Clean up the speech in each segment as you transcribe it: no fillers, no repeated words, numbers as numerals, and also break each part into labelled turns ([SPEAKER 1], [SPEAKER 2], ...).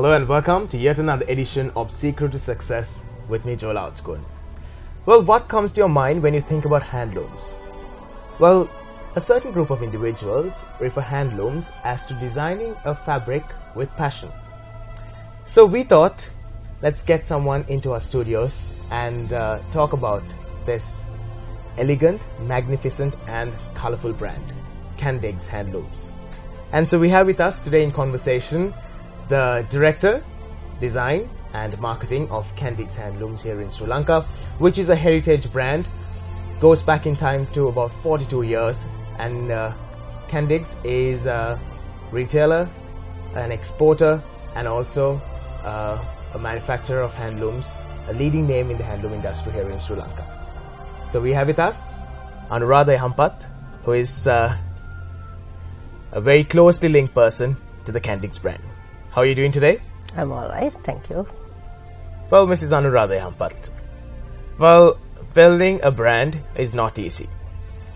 [SPEAKER 1] Hello and welcome to yet another edition of Secret to Success with me, Joel Outskun. Well, what comes to your mind when you think about handlooms? Well, a certain group of individuals refer handlooms as to designing a fabric with passion. So we thought, let's get someone into our studios and talk about this elegant, magnificent and colorful brand, Candig's Handlooms. And so we have with us today in conversation the Director, Design and Marketing of Candig's Handlooms here in Sri Lanka, which is a heritage brand, goes back in time to about 42 years, and Candig's is a retailer, an exporter and also a manufacturer of handlooms, a leading name in the handloom industry here in Sri Lanka. So we have with us Anuradha Hampat, who is a very closely linked person to the Candig's brand. How are you doing today?
[SPEAKER 2] I'm alright, thank you.
[SPEAKER 1] Well, Mrs. Anuradha Hampat, well, building a brand is not easy,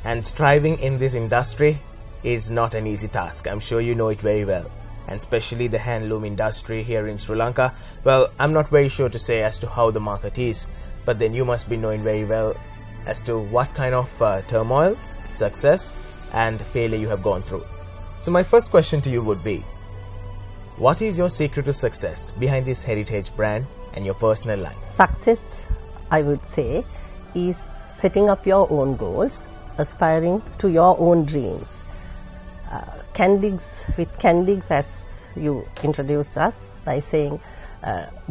[SPEAKER 1] and striving in this industry is not an easy task. I'm sure you know it very well, and especially the handloom industry here in Sri Lanka. Well, I'm not very sure to say as to how the market is, but then you must be knowing very well as to what kind of turmoil, success and failure you have gone through. So my first question to you would be, what is your secret to success behind this heritage brand and your personal life?
[SPEAKER 2] Success, I would say, is setting up your own goals, aspiring to your own dreams. With Candig's, as you introduce us by saying,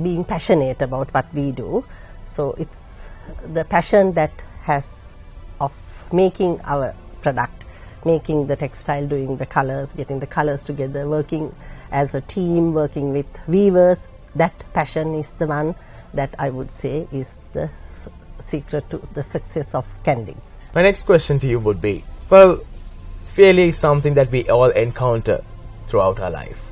[SPEAKER 2] being passionate about what we do. So it's the passion that has of making our product, making the textile, doing the colors, getting the colors together, working as a team, working with weavers. That passion is the one that I would say is the secret to the success of Candig's.
[SPEAKER 1] My next question to you would be, well, failure is something that we all encounter throughout our life.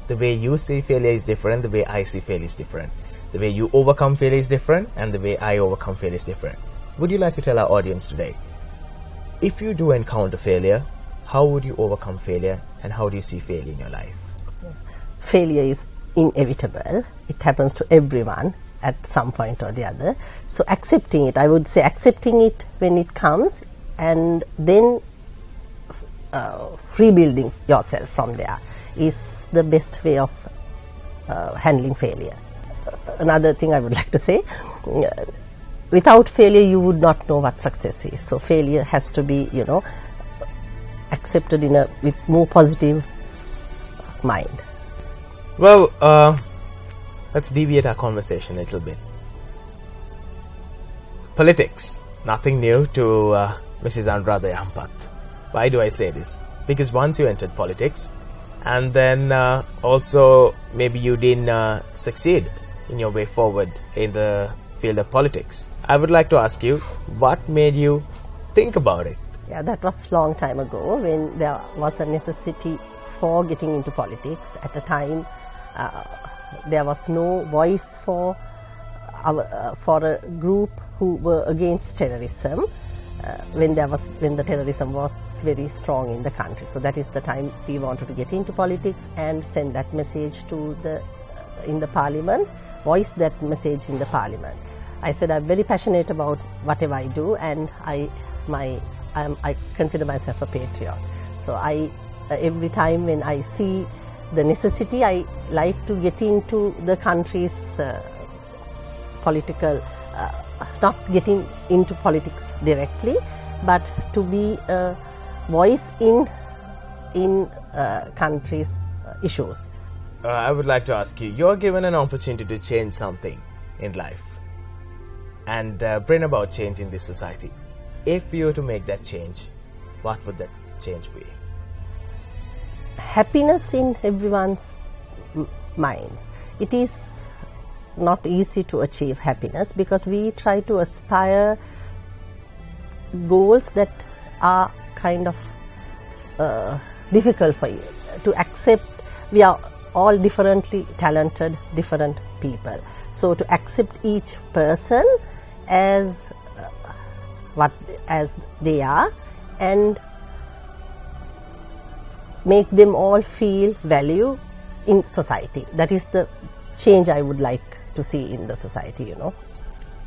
[SPEAKER 1] The way you see failure is different, the way I see failure is different. The way you overcome failure is different, and the way I overcome failure is different. Would you like to tell our audience today, if you do encounter failure, how would you overcome failure and how do you see failure in your life?
[SPEAKER 2] Failure is inevitable. It happens to everyone at some point or the other. So accepting it, I would say accepting it when it comes, and then rebuilding yourself from there is the best way of handling failure. Another thing I would like to say, without failure you would not know what success is. So failure has to be, accepted with more positive mind.
[SPEAKER 1] Well, let's deviate our conversation a little bit. Politics, nothing new to Mrs. Anuradha Hampat. Why do I say this? Because once you entered politics, and then also maybe you didn't succeed in your way forward in the field of politics. I would like to ask you, what made you think about it?
[SPEAKER 2] Yeah, that was a long time ago when there was a necessity for getting into politics. At a time, there was no voice for a group who were against terrorism when the terrorism was very strong in the country. So that is the time we wanted to get into politics and send that message to in the parliament, voice that message in the parliament. I said I'm very passionate about whatever I do, and I consider myself a patriot. So every time when I see the necessity, I like to get into the country's political, not getting into politics directly, but to be a voice in country's issues.
[SPEAKER 1] I would like to ask you, you're given an opportunity to change something in life and bring about change in this society. If you were to make that change, what would that change be?
[SPEAKER 2] Happiness in everyone's minds. It is not easy to achieve happiness because we try to aspire goals that are kind of difficult for you to accept. We are all differently talented, different people. So to accept each person as they are and make them all feel value in society. That is the change I would like to see in the society, you know.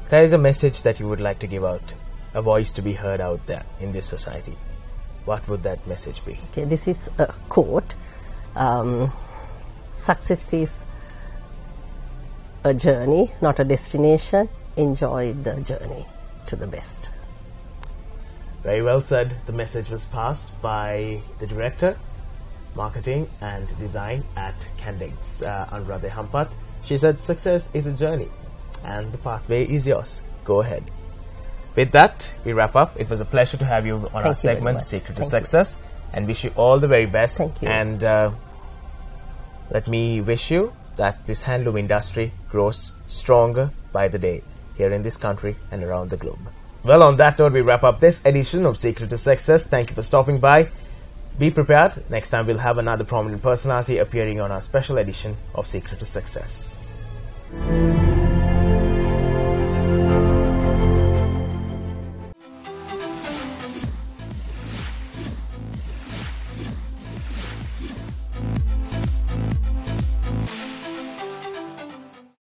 [SPEAKER 1] There is a message that you would like to give out, a voice to be heard out there in this society. What would that message be?
[SPEAKER 2] Okay, this is a quote. Success is a journey, not a destination. Enjoy the journey to the best.
[SPEAKER 1] Very well said. The message was passed by the Director, Marketing and Design at Candix, Anuradha Hampat. She said success is a journey and the pathway is yours. Go ahead. With that, we wrap up. It was a pleasure to have you on our segment, Secret to Success, and wish you all the very best.
[SPEAKER 2] Thank you.
[SPEAKER 1] And let me wish you that this handloom industry grows stronger by the day here in this country and around the globe. Well, on that note, we wrap up this edition of Secret to Success. Thank you for stopping by. Be prepared. Next time, we'll have another prominent personality appearing on our special edition of Secret to Success.